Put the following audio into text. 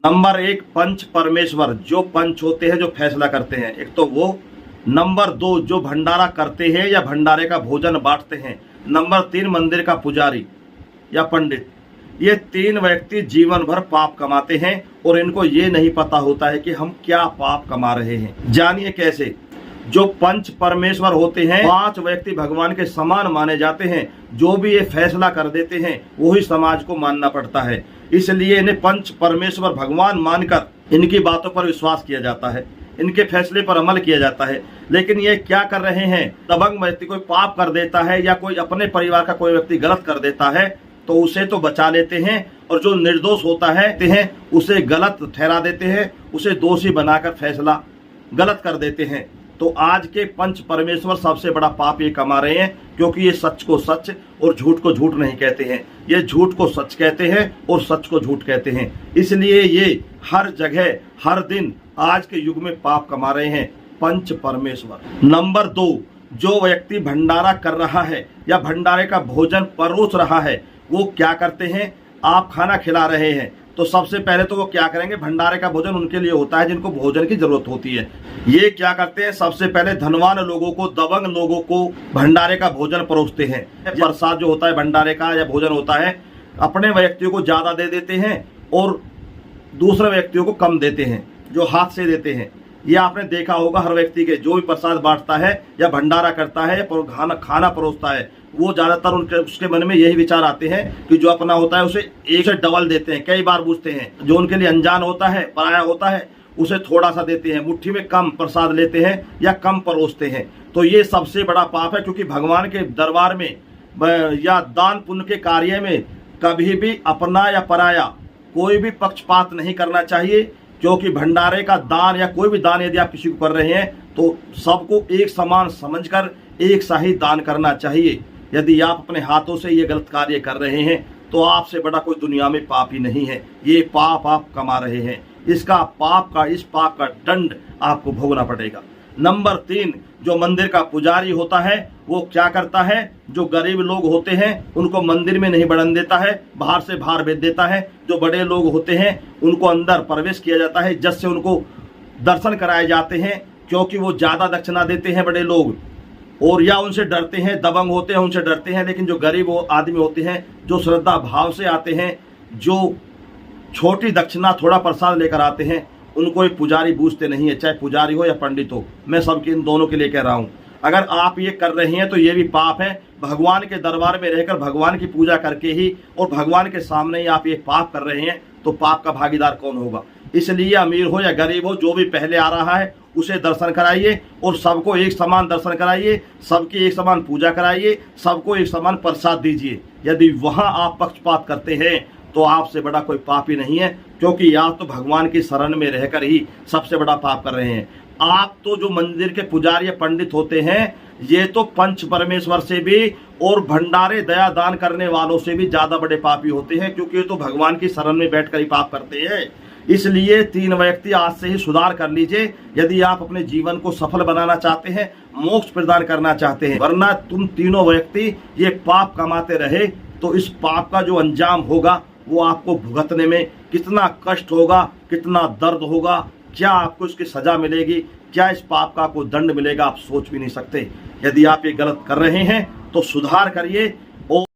Number एक, पंच परमेश्वर, जो पंच होते हैं जो फैसला करते हैं, एक तो वो। नंबर दो, जो भंडारा करते हैं या भंडारे का भोजन बांटते हैं। नंबर तीन, मंदिर का पुजारी या पंडित। ये तीन व्यक्ति जीवन भर पाप कमाते हैं और इनको ये नहीं पता होता है कि हम क्या पाप कमा रहे हैं। जानिए कैसे। जो पंच परमेश्वर होते हैं, पांच व्यक्ति भगवान के समान माने जाते हैं। जो भी ये फैसला कर देते हैं वही समाज को मानना पड़ता है। इसलिए इन्हें पंच परमेश्वर भगवान मानकर इनकी बातों पर विश्वास किया जाता है, इनके फैसले पर अमल किया जाता है। लेकिन ये क्या कर रहे हैं, दबंग व्यक्ति कोई पाप कर देता है या कोई अपने परिवार का कोई व्यक्ति गलत कर देता है तो उसे तो बचा लेते हैं, और जो निर्दोष होता है उसे गलत ठहरा देते हैं, उसे दोषी बनाकर फैसला गलत कर देते हैं। तो आज के पंच परमेश्वर सबसे बड़ा पाप ये कमा रहे हैं, क्योंकि ये सच को सच और झूठ को झूठ नहीं कहते हैं। ये झूठ को सच कहते हैं और सच को झूठ कहते हैं। इसलिए ये हर जगह हर दिन आज के युग में पाप कमा रहे हैं, पंच परमेश्वर। नंबर दो, जो व्यक्ति भंडारा कर रहा है या भंडारे का भोजन परोस रहा है, वो क्या करते हैं। आप खाना खिला रहे हैं तो सबसे पहले तो वो क्या करेंगे, भंडारे का भोजन उनके लिए होता है जिनको भोजन की जरूरत होती है। ये क्या करते हैं, सबसे पहले धनवान लोगों को, दबंग लोगों को भंडारे का भोजन परोसते हैं। प्रसाद जो होता है भंडारे का या भोजन होता है, अपने व्यक्तियों को ज्यादा दे देते हैं और दूसरे व्यक्तियों को कम देते हैं, जो हाथ से देते हैं। ये आपने देखा होगा, हर व्यक्ति के जो भी प्रसाद बांटता है या भंडारा करता है या खाना परोसता है, वो ज्यादातर उसके मन में यही विचार आते हैं कि जो अपना होता है उसे एक से डबल देते हैं, कई बार पूछते हैं। जो उनके लिए अनजान होता है, पराया होता है, उसे थोड़ा सा देते हैं, मुट्ठी में कम प्रसाद लेते हैं या कम परोसते हैं। तो ये सबसे बड़ा पाप है, क्योंकि भगवान के दरबार में या दान पुण्य के कार्य में कभी भी अपना या पराया कोई भी पक्षपात नहीं करना चाहिए। क्योंकि भंडारे का दान या कोई भी दान यदि आप किसी को कर रहे हैं तो सबको एक समान समझकर एक सा ही दान करना चाहिए। यदि आप अपने हाथों से ये गलत कार्य कर रहे हैं तो आपसे बड़ा कोई दुनिया में पाप ही नहीं है। ये पाप आप कमा रहे हैं, इस पाप का दंड आपको भोगना पड़ेगा। नंबर तीन, जो मंदिर का पुजारी होता है वो क्या करता है, जो गरीब लोग होते हैं उनको मंदिर में नहीं बढ़ने देता है, बाहर से बाहर भेज देता है। जो बड़े लोग होते हैं उनको अंदर प्रवेश किया जाता है, जिससे उनको दर्शन कराए जाते हैं, क्योंकि वो ज्यादा दक्षिणा देते हैं बड़े लोग, और या उनसे डरते हैं, दबंग होते हैं उनसे डरते हैं। लेकिन जो गरीब आदमी होते हैं, जो श्रद्धा भाव से आते हैं, जो छोटी दक्षिणा थोड़ा प्रसाद लेकर आते हैं, उनको ये पुजारी पूछते नहीं है, चाहे पुजारी हो या पंडित हो। मैं सबके इन दोनों के लिए कह रहा हूँ, अगर आप ये कर रहे हैं तो ये भी पाप है। भगवान के दरबार में रहकर भगवान की पूजा करके ही और भगवान के सामने ही आप ये पाप कर रहे हैं, तो पाप का भागीदार कौन होगा। इसलिए अमीर हो या गरीब हो, जो भी पहले आ रहा है उसे दर्शन कराइए और सबको एक समान दर्शन कराइए, सबकी एक समान पूजा कराइए, सबको एक समान प्रसाद दीजिए। यदि वहां आप पक्षपात करते हैं तो आपसे बड़ा कोई पाप ही नहीं है, क्योंकि आप तो भगवान की शरण में रहकर ही सबसे बड़ा पाप कर रहे हैं। आप तो जो मंदिर के पुजारी पंडित होते हैं, ये तो पंच परमेश्वर से भी और भंडारे दया दान करने वालों से भी ज्यादा बड़े पापी होते हैं, क्योंकि ये तो भगवान की शरण में बैठकर ही पाप करते हैं। इसलिए तीन व्यक्ति आज से ही सुधार कर लीजिए, यदि आप अपने जीवन को सफल बनाना चाहते हैं, मोक्ष प्रदान करना चाहते हैं। वरना तुम तीनों व्यक्ति ये पाप कमाते रहे तो इस पाप का जो अंजाम होगा वो आपको भुगतने में कितना कष्ट होगा, कितना दर्द होगा, क्या आपको इसकी सजा मिलेगी, क्या इस पाप का कोई दंड मिलेगा, आप सोच भी नहीं सकते। यदि आप ये गलत कर रहे हैं तो सुधार करिए।